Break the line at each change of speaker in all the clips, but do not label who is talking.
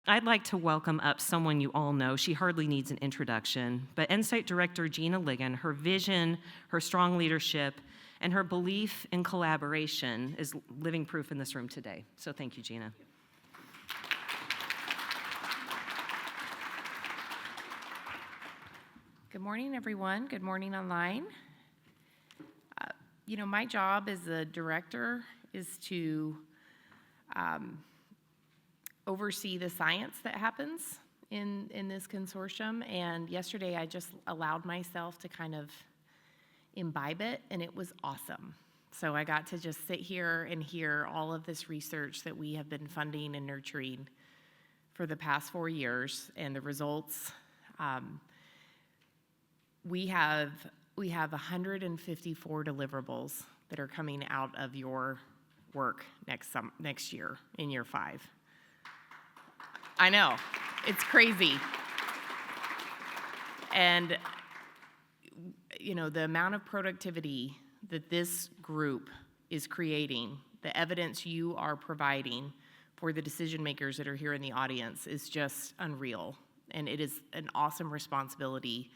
I'd like to welcome up someone you all know. She hardly needs an introduction, but NCITE Director Gina Ligon, her vision, her strong leadership, and her belief in collaboration is living proof in this room today. So thank you, Gina.
Good morning, everyone. Good morning online. My job as a director is to oversee the science that happens in this consortium. And yesterday, I just allowed myself to kind of imbibe it, and it was awesome. So I got to just sit here and hear all of this research that we have been funding and nurturing for the past 4 years, and the results. We have 154 deliverables that are coming out of your work next year in year 5. I know, it's crazy. And the amount of productivity that this group is creating, the evidence you are providing for the decision makers that are here in the audience is just unreal. And it is an awesome responsibility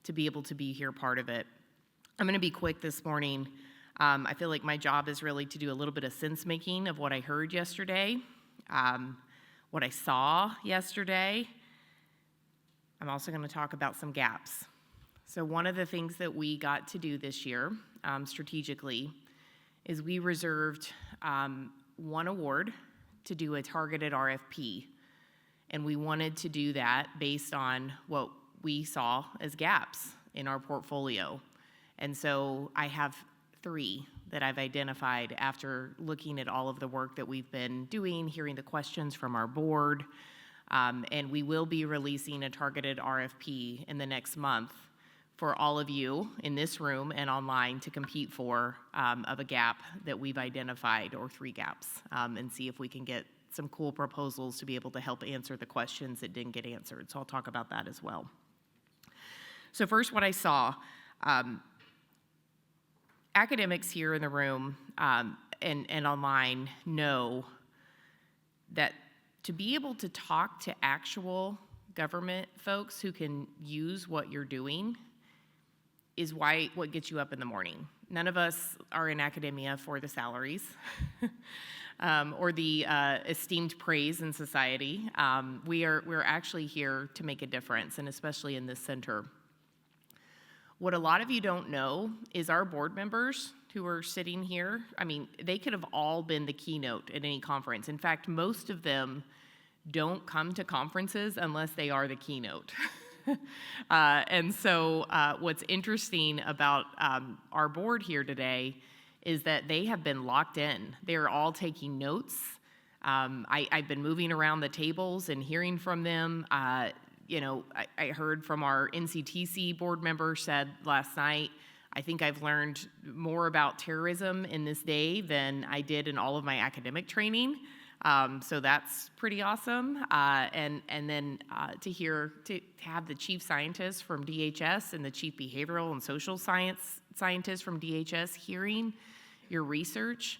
to be able to be here part of it. I'm going to be quick this morning. I feel like my job is really to do a little bit of sense making of what I heard yesterday, what I saw yesterday. I'm also going to talk about some gaps. So one of the things that we got to do this year strategically is we reserved one award to do a targeted RFP. And we wanted to do that based on what we saw as gaps in our portfolio. And so I have 3 that I've identified after looking at all of the work that we've been doing, hearing the questions from our board, and we will be releasing a targeted RFP in the next month for all of you in this room and online to compete for of a gap that we've identified, or 3 gaps, and see if we can get some cool proposals to be able to help answer the questions that didn't get answered. So I'll talk about that as well. So first, what I saw, academics here in the room and online know that to be able to talk to actual government folks who can use what you're doing is what gets you up in the morning. None of us are in academia for the salaries or the esteemed praise in society. We're actually here to make a difference, and especially in this center. What a lot of you don't know is our board members who are sitting here, they could have all been the keynote at any conference. In fact, most of them don't come to conferences unless they are the keynote. And so what's interesting about our board here today is that they have been locked in. They're all taking notes. I've been moving around the tables and hearing from them. I heard from our NCTC board member said last night, I think I've learned more about terrorism in this day than I did in all of my academic training. So that's pretty awesome. And then to have the chief scientist from DHS and the chief behavioral and social science scientist from DHS hearing your research,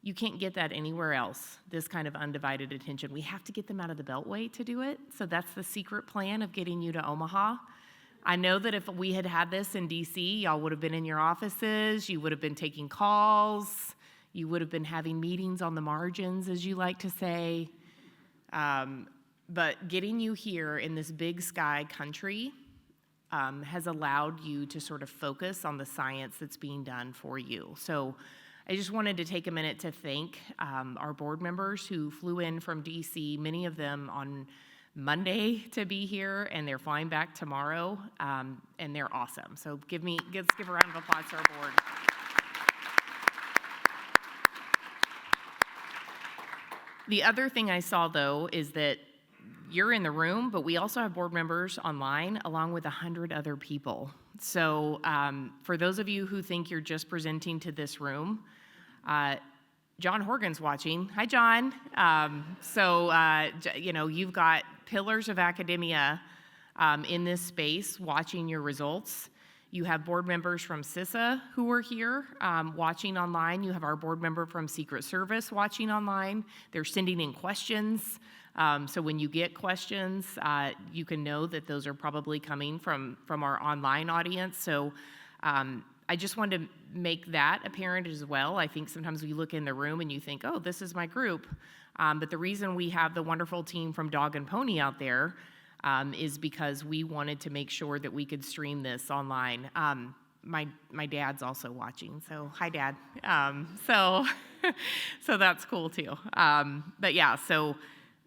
you can't get that anywhere else, this kind of undivided attention. We have to get them out of the Beltway to do it. So that's the secret plan of getting you to Omaha. I know that if we had had this in DC, y'all would have been in your offices, you would have been taking calls, you would have been having meetings on the margins, as you like to say. But getting you here in this big sky country has allowed you to sort of focus on the science that's being done for you. So I just wanted to take a minute to thank our board members who flew in from DC, many of them on Monday to be here, and they're flying back tomorrow, and they're awesome. So let's give a round of applause to our board. The other thing I saw, though, is that you're in the room, but we also have board members online, along with 100 other people. So for those of you who think you're just presenting to this room, John Horgan's watching. Hi, John. You've got pillars of academia in this space watching your results. You have board members from CISA who are here watching online. You have our board member from Secret Service watching online. They're sending in questions So when you get questions, you can know that those are probably coming from our online audience. So I just wanted to make that apparent as well. I think sometimes we look in the room and you think, oh, this is my group. But the reason we have the wonderful team from Dog and Pony out there is because we wanted to make sure that we could stream this online. My dad's also watching, so hi, Dad. So that's cool too. But yeah, so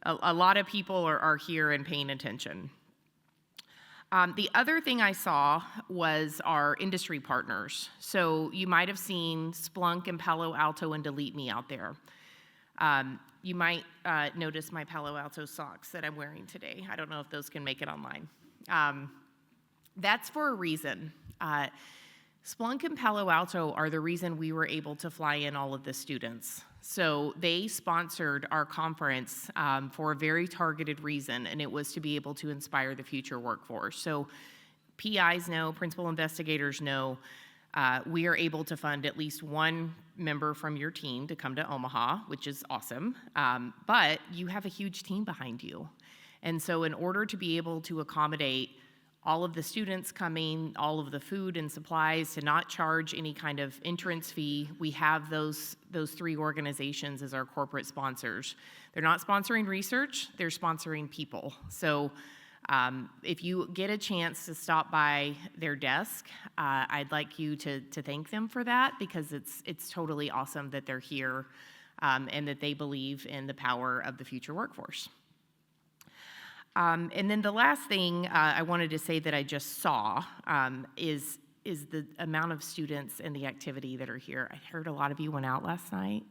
a lot of people are here and paying attention. The other thing I saw was our industry partners. So you might have seen Splunk and Palo Alto and Delete Me out there. You might notice my Palo Alto socks that I'm wearing today. I don't know if those can make it online. That's for a reason. Splunk and Palo Alto are the reason we were able to fly in all of the students. So they sponsored our conference for a very targeted reason, and it was to be able to inspire the future workforce. So PIs know, principal investigators know, we are able to fund at least one member from your team to come to Omaha, which is awesome, but you have a huge team behind you. And so in order to be able to accommodate all of the students coming, all of the food and supplies, to not charge any kind of entrance fee, we have those three organizations as our corporate sponsors. They're not sponsoring research, they're sponsoring people. So if you get a chance to stop by their desk, I'd like you to thank them for that, because it's totally awesome that they're here and that they believe in the power of the future workforce. And then the last thing I wanted to say that I just saw is the amount of students and the activity that are here. I heard a lot of you went out last night,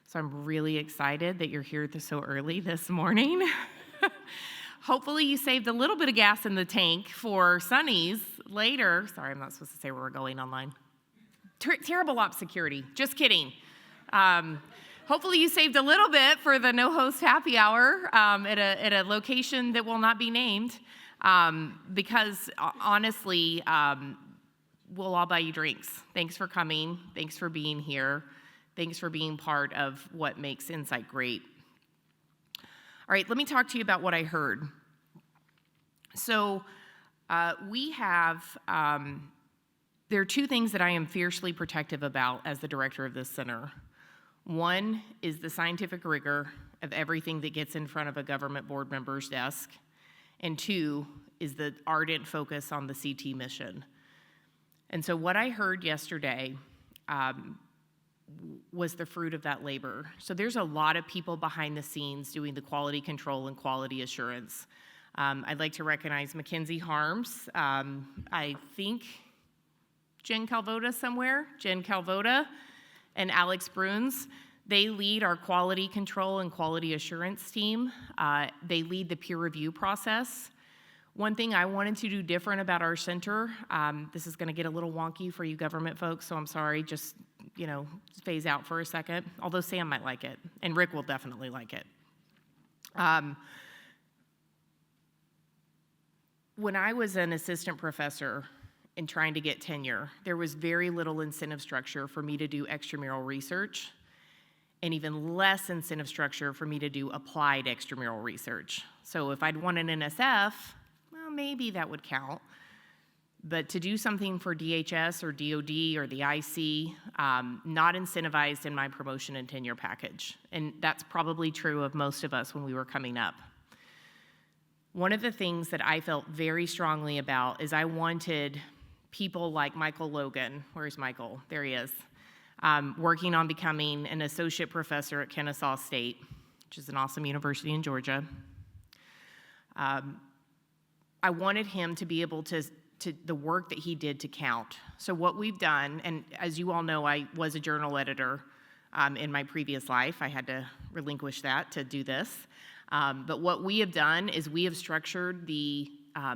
so I'm really excited that you're here so early this morning. Hopefully you saved a little bit of gas in the tank for Sunny's later. Sorry, I'm not supposed to say where we're going online. Terrible ops security, just kidding. Hopefully you saved a little bit for the no-host happy hour at a location that will not be named, because honestly, we'll all buy you drinks. Thanks for coming. Thanks for being here. Thanks for being part of what makes NCITE great. All right, let me talk to you about what I heard. So we have, there are two things that I am fiercely protective about as the director of this center. One is the scientific rigor of everything that gets in front of a government board member's desk. And two is the ardent focus on the CT mission. And so what I heard yesterday was the fruit of that labor. So there's a lot of people behind the scenes doing the quality control and quality assurance. I'd like to recognize Mackenzie Harms. I think Jen Calvoda somewhere, and Alex Bruns. They lead our quality control and quality assurance team. They lead the peer review process. One thing I wanted to do different about our center, this is gonna get a little wonky for you government folks, so I'm sorry, just, phase out for a second, although Sam might like it, and Rick will definitely like it. When I was an assistant professor in trying to get tenure, there was very little incentive structure for me to do extramural research, and even less incentive structure for me to do applied extramural research. So if I'd won an NSF, well, maybe that would count. But to do something for DHS or DOD or the IC, not incentivized in my promotion and tenure package. And that's probably true of most of us when we were coming up. One of the things that I felt very strongly about is I wanted people like Michael Logan, where's Michael? There he is, working on becoming an associate professor at Kennesaw State, which is an awesome university in Georgia. I wanted him to be able to the work that he did to count. So what we've done, and as you all know, I was a journal editor in my previous life. I had to relinquish that to do this. But what we have done is we have structured the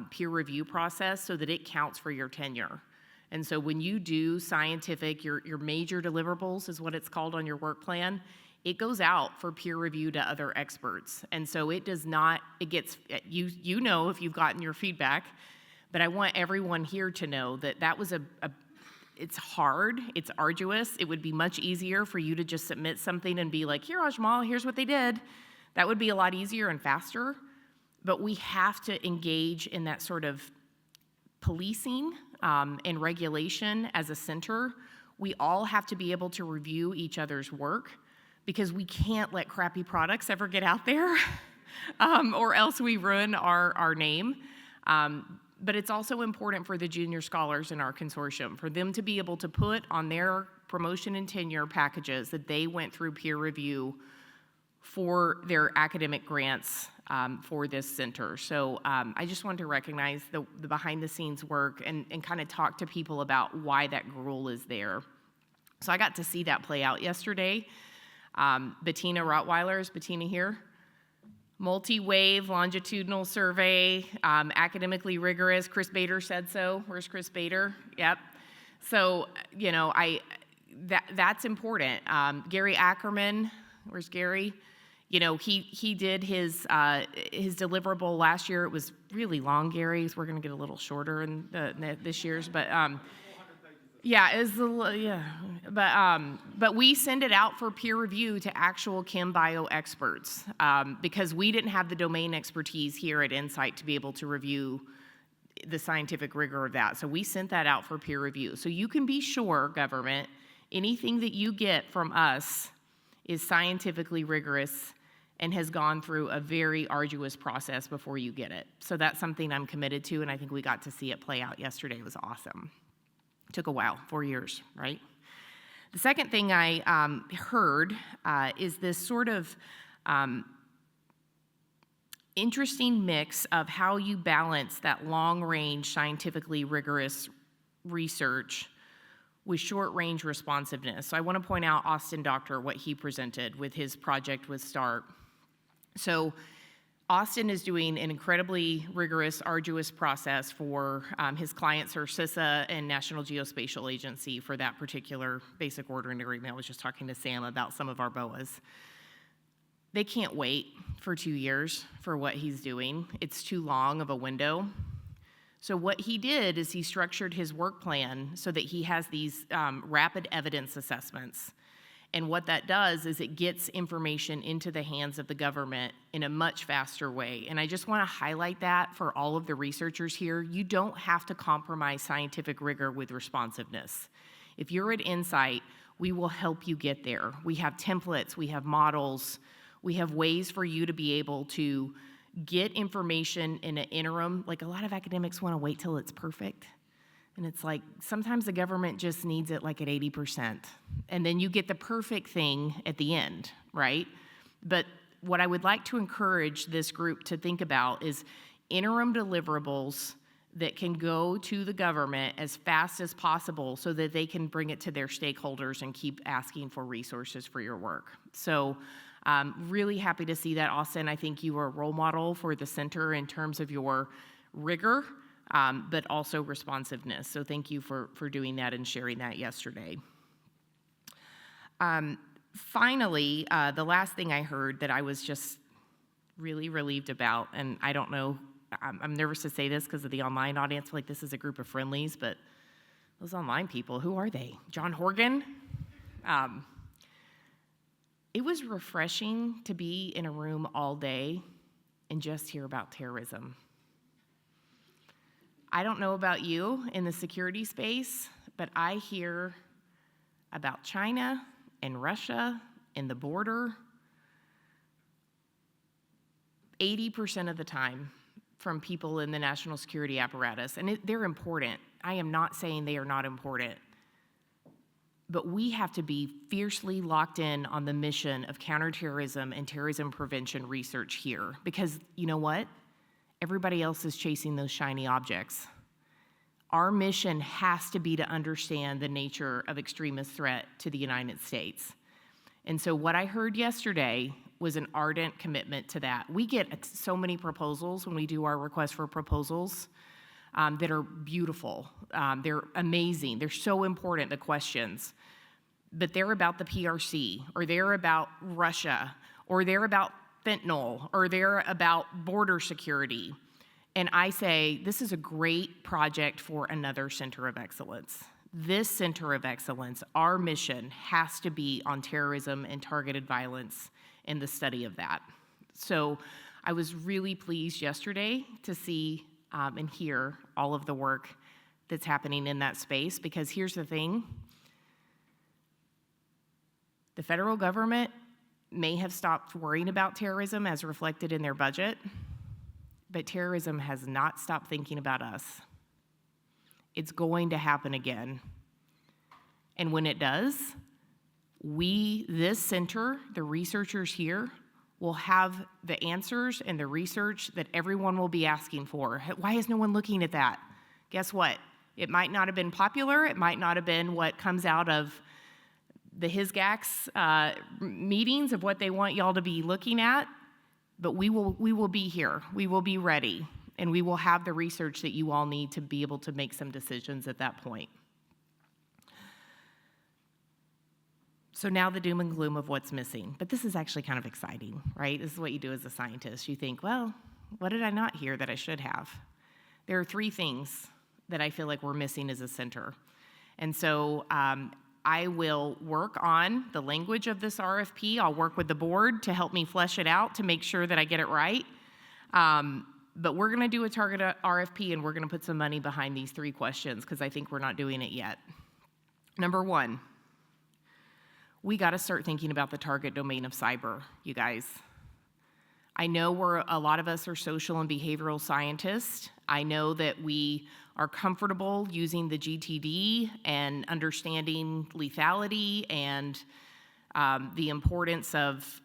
peer review process so that it counts for your tenure. And so when you do scientific, your major deliverables is what it's called on your work plan, it goes out for peer review to other experts. And so it does not, it gets, you know if you've gotten your feedback, but I want everyone here to know that that was it's hard, it's arduous. It would be much easier for you to just submit something and be like, here, Ajmal, here's what they did. That would be a lot easier and faster, but we have to engage in that sort of policing and regulation as a center. We all have to be able to review each other's work because we can't let crappy products ever get out there or else we ruin our name. But it's also important for the junior scholars in our consortium, for them to be able to put on their promotion and tenure packages that they went through peer review for their academic grants for this center. So I just wanted to recognize the behind the scenes work and kind of talk to people about why that rule is there. So I got to see that play out yesterday. Bettina Rottweiler, is Bettina here? Multi-wave longitudinal survey, academically rigorous. Chris Bader said so. Where's Chris Bader? Yep. So, you know, that's important. Gary Ackerman, where's Gary? You know, he did his deliverable last year. It was really long, Gary. So we're going to get a little shorter in this year's, but yeah, but we send it out for peer review to actual chem bio experts because we didn't have the domain expertise here at NCITE to be able to review the scientific rigor of that. So we sent that out for peer review. So you can be sure, government, anything that you get from us is scientifically rigorous and has gone through a very arduous process before you get it. So that's something I'm committed to, and I think we got to see it play out yesterday. It was awesome. Took a while, 4 years, right? The second thing I heard is this sort of interesting mix of how you balance that long-range, scientifically rigorous research with short-range responsiveness. So I want to point out Austin Doctor, what he presented with his project with START. So Austin is doing an incredibly rigorous, arduous process for his clients, CISA and National Geospatial Agency, for that particular basic ordering agreement. I was just talking to Sam about some of our BOAs. They can't wait for 2 years for what he's doing. It's too long of a window. So what he did is he structured his work plan so that he has these rapid evidence assessments. And what that does is it gets information into the hands of the government in a much faster way. And I just want to highlight that for all of the researchers here. You don't have to compromise scientific rigor with responsiveness. If you're at NCITE, we will help you get there. We have templates, we have models, we have ways for you to be able to get information in an interim. Like, a lot of academics want to wait till it's perfect. And it's like, sometimes the government just needs it like at 80%. And then you get the perfect thing at the end, right? But what I would like to encourage this group to think about is interim deliverables that can go to the government as fast as possible so that they can bring it to their stakeholders and keep asking for resources for your work. So really happy to see that, Austin. I think you are a role model for the center in terms of your rigor, but also responsiveness. So thank you for doing that and sharing that yesterday. Finally, the last thing I heard that I was just really relieved about, and I don't know, I'm nervous to say this because of the online audience, like this is a group of friendlies, but those online people, who are they? John Horgan? It was refreshing to be in a room all day and just hear about terrorism. I don't know about you in the security space, but I hear about China and Russia and the border 80% of the time from people in the national security apparatus, and they're important. I am not saying they are not important, but we have to be fiercely locked in on the mission of counterterrorism and terrorism prevention research here, because you know what? Everybody else is chasing those shiny objects. Our mission has to be to understand the nature of extremist threat to the United States. And so what I heard yesterday was an ardent commitment to that. We get so many proposals when we do our request for proposals that are beautiful. They're amazing. They're so important, the questions. But they're about the PRC, or they're about Russia, or they're about fentanyl, or they're about border security. And I say, this is a great project for another center of excellence. This center of excellence, our mission has to be on terrorism and targeted violence and the study of that. So I was really pleased yesterday to see and hear all of the work that's happening in that space, because here's the thing. The federal government may have stopped worrying about terrorism as reflected in their budget, but terrorism has not stopped thinking about us. It's going to happen again. And when it does, this center, the researchers here, will have the answers and the research that everyone will be asking for. Why is no one looking at that? Guess what? It might not have been popular. It might not have been what comes out of the HISGAC's meetings of what they want y'all to be looking at, but we will be here. We will be ready, and we will have the research that you all need to be able to make some decisions at that point. So now the doom and gloom of what's missing. But this is actually kind of exciting, right? This is what you do as a scientist. You think, well, what did I not hear that I should have? There are 3 things that I feel like we're missing as a center. And so I will work on the language of this RFP. I'll work with the board to help me flesh it out to make sure that I get it right. But we're gonna do a target RFP, and we're gonna put some money behind these 3 questions, because I think we're not doing it yet. Number 1, we gotta start thinking about the target domain of cyber, you guys. I know a lot of us are social and behavioral scientists. I know that we are comfortable using the GTD and understanding lethality and the importance of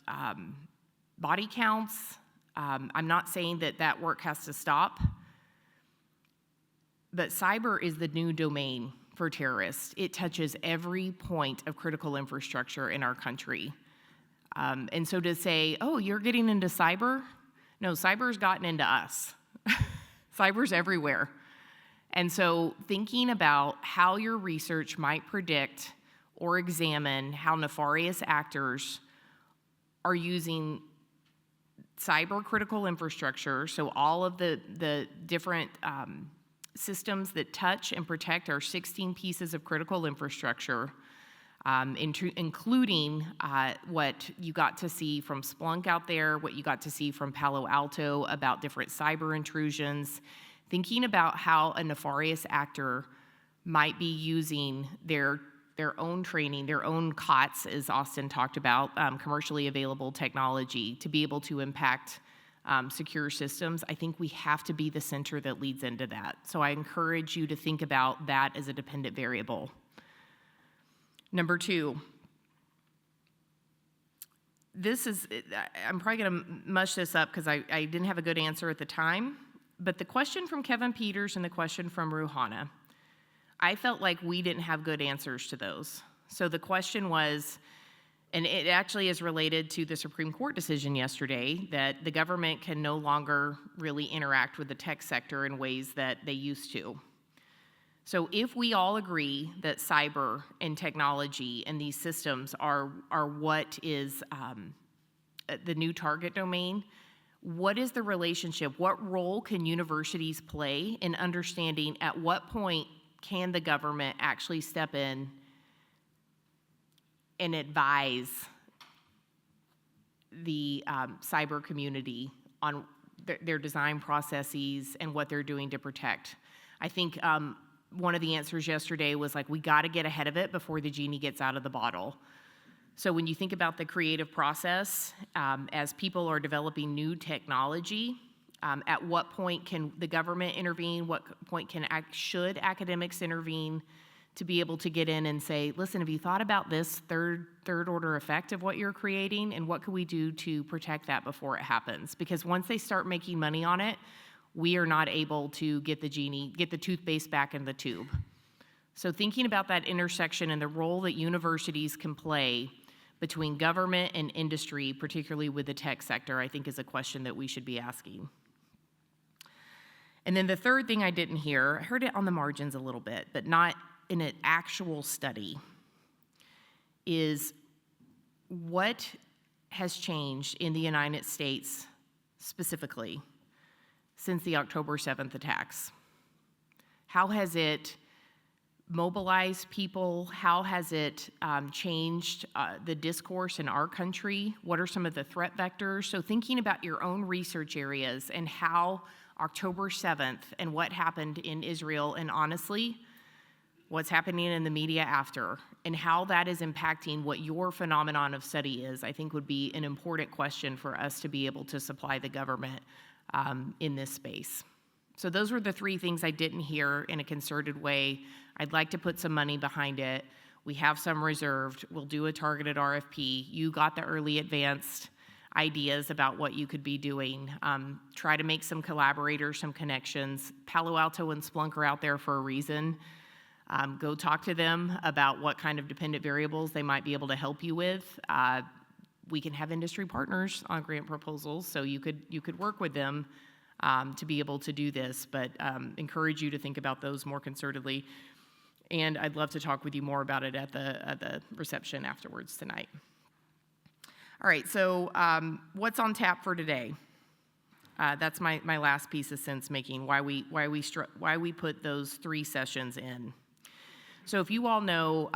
body counts. I'm not saying that work has to stop, but cyber is the new domain for terrorists. It touches every point of critical infrastructure in our country. And so to say, oh, you're getting into cyber? No, cyber's gotten into us. Cyber's everywhere. And so thinking about how your research might predict or examine how nefarious actors are using cyber critical infrastructure, so all of the different systems that touch and protect our 16 pieces of critical infrastructure, including what you got to see from Splunk out there, what you got to see from Palo Alto about different cyber intrusions, thinking about how a nefarious actor might be using their own training, their own COTS, as Austin talked about, commercially available technology to be able to impact secure systems. I think we have to be the center that leads into that. So I encourage you to think about that as a dependent variable. Number 2, I'm probably gonna mush this up because I didn't have a good answer at the time, but the question from Kevin Peters and the question from Ruhana, I felt like we didn't have good answers to those. So the question was, and it actually is related to the Supreme Court decision yesterday, that the government can no longer really interact with the tech sector in ways that they used to. So if we all agree that cyber and technology and these systems are what is the new target domain, what is the relationship? What role can universities play in understanding at what point can the government actually step in and advise the cyber community on their design processes and what they're doing to protect? I think one of the answers yesterday was like, we got to get ahead of it before the genie gets out of the bottle. So when you think about the creative process, as people are developing new technology, at what point can the government intervene? What point should academics intervene to be able to get in and say, listen, have you thought about this third order effect of what you're creating, and what can we do to protect that before it happens? Because once they start making money on it, we are not able to get the toothpaste back in the tube. So thinking about that intersection and the role that universities can play between government and industry, particularly with the tech sector, I think is a question that we should be asking. And then the third thing I didn't hear, I heard it on the margins a little bit, but not in an actual study, is what has changed in the United States specifically since the October 7th attacks? How has it mobilized people? How has it changed the discourse in our country? What are some of the threat vectors? So thinking about your own research areas and how October 7th and what happened in Israel, and honestly, what's happening in the media after, and how that is impacting what your phenomenon of study is, I think would be an important question for us to be able to supply the government in this space. So those were the three things I didn't hear in a concerted way. I'd like to put some money behind it. We have some reserved. We'll do a targeted RFP. You got the early advanced ideas about what you could be doing. Try to make some collaborators, some connections. Palo Alto and Splunk are out there for a reason. Go talk to them about what kind of dependent variables they might be able to help you with. We can have industry partners on grant proposals, so you could work with them to be able to do this, but encourage you to think about those more concertedly. And I'd love to talk with you more about it at the reception afterwards tonight. All right, so what's on tap for today? That's my last piece of sense making, why we put those 3 sessions in. So if you all know,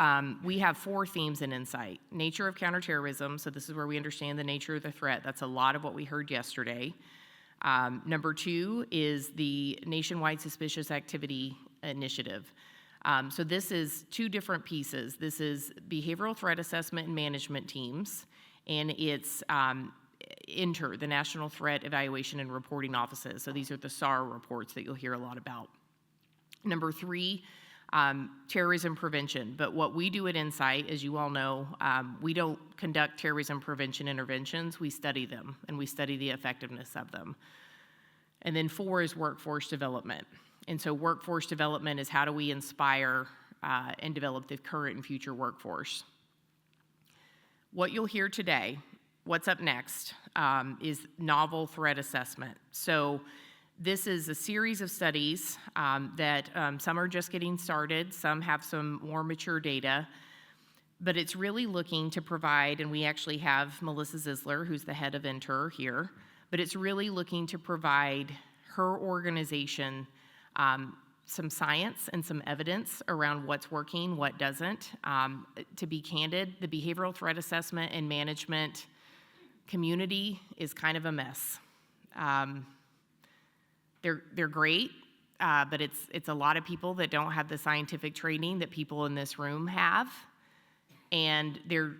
we have 4 themes in NCITE. Nature of counterterrorism, so this is where we understand the nature of the threat. That's a lot of what we heard yesterday. Number 2 is the Nationwide Suspicious Activity Initiative. So this is 2 different pieces. This is behavioral threat assessment and management teams, and it's INTER, the National Threat Evaluation and Reporting Offices. So these are the SAR reports that you'll hear a lot about. Number 3, terrorism prevention. But what we do at NCITE, as you all know, we don't conduct terrorism prevention interventions, we study them, and we study the effectiveness of them. And then 4 is workforce development. And so workforce development is how do we inspire and develop the current and future workforce. What you'll hear today, what's up next, is novel threat assessment. So this is a series of studies that some are just getting started, some have some more mature data, but it's really looking to provide, and we actually have Melissa Zisler, who's the head of INTER here, but it's really looking to provide her organization some science and some evidence around what's working, what doesn't. To be candid, the behavioral threat assessment and management community is kind of a mess. They're great, but it's a lot of people that don't have the scientific training that people in this room have, and they're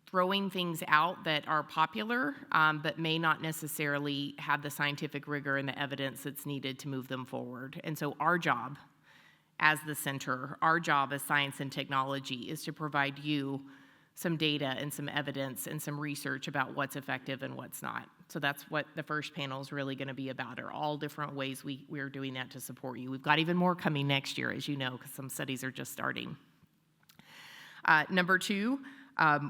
throwing things out that are popular, but may not necessarily have the scientific rigor and the evidence that's needed to move them forward. And so our job as the center, our job as science and technology is to provide you some data and some evidence and some research about what's effective and what's not. So that's what the first panel is really gonna be about, are all different ways we're doing that to support you. We've got even more coming next year, as you know, because some studies are just starting. Number 2,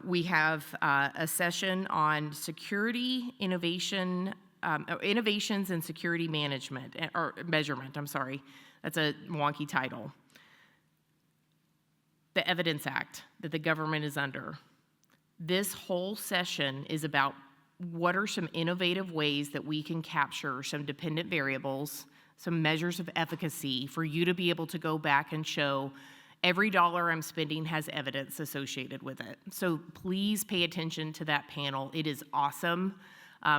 we have a session on security innovations in security management, or measurement, I'm sorry. That's a wonky title. The Evidence Act that the government is under. This whole session is about what are some innovative ways that we can capture some dependent variables, some measures of efficacy for you to be able to go back and show every dollar I'm spending has evidence associated with it. So please pay attention to that panel. It is awesome.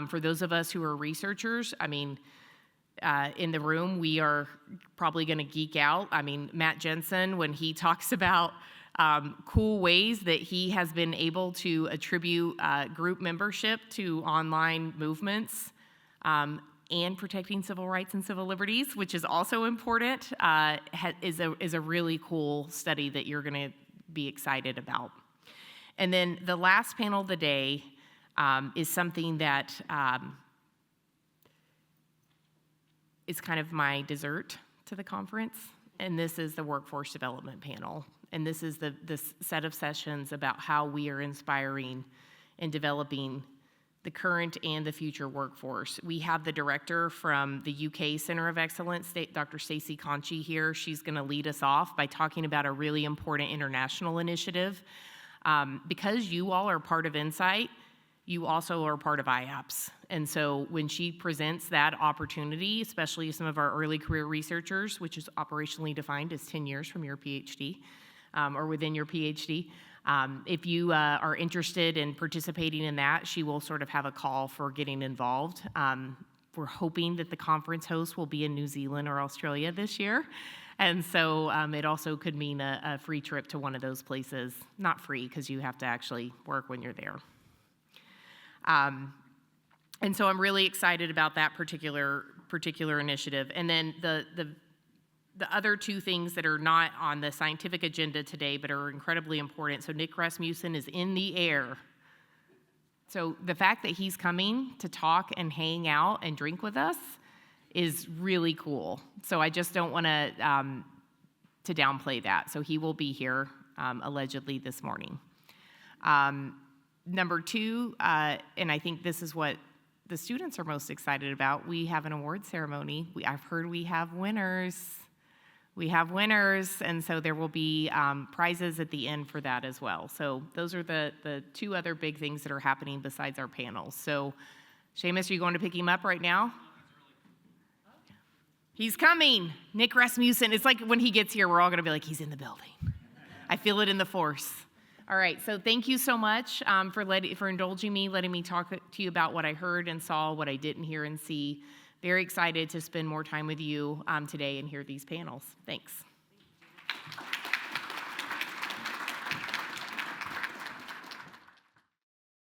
For those of us who are researchers, I mean, in the room, we are probably gonna geek out. I mean, Matt Jensen, when he talks about cool ways that he has been able to attribute group membership to online movements, and protecting civil rights and civil liberties, which is also important, is a really cool study that you're gonna be excited about. And then the last panel of the day is something that is kind of my dessert to the conference, and this is the workforce development panel. And this is the set of sessions about how we are inspiring and developing the current and the future workforce. We have the director from the UK Center of Excellence, Dr. Stacey Conchi here. She's gonna lead us off by talking about a really important international initiative. Because you all are part of NCITE, you also are part of IAPS. And so when she presents that opportunity, especially some of our early career researchers, which is operationally defined as 10 years from your PhD, or within your PhD, if you are interested in participating in that, she will sort of have a call for getting involved. We're hoping that the conference host will be in New Zealand or Australia this year. And so it also could mean a free trip to one of those places. Not free, because you have to actually work when you're there. And so I'm really excited about that particular initiative. And then the other two things that are not on the scientific agenda today but are incredibly important. So Nick Rasmussen is in the air. So the fact that he's coming to talk and hang out and drink with us is really cool. So I just don't want to downplay that. So he will be here allegedly this morning. Number two, and I think this is what the students are most excited about, we have an award ceremony. I've heard we have winners. We have winners, and so there will be prizes at the end for that as well. So those are the two other big things that are happening besides our panels. So Seamus, are you going to pick him up right now? He's coming. Nick Rasmussen. It's like when he gets here, we're all going to be like, he's in the building. I feel it in the force. All right, so thank you so much for indulging me, letting me talk to you about what I heard and saw, what I didn't hear and see. Very excited to spend more time with you today and hear these panels. Thanks.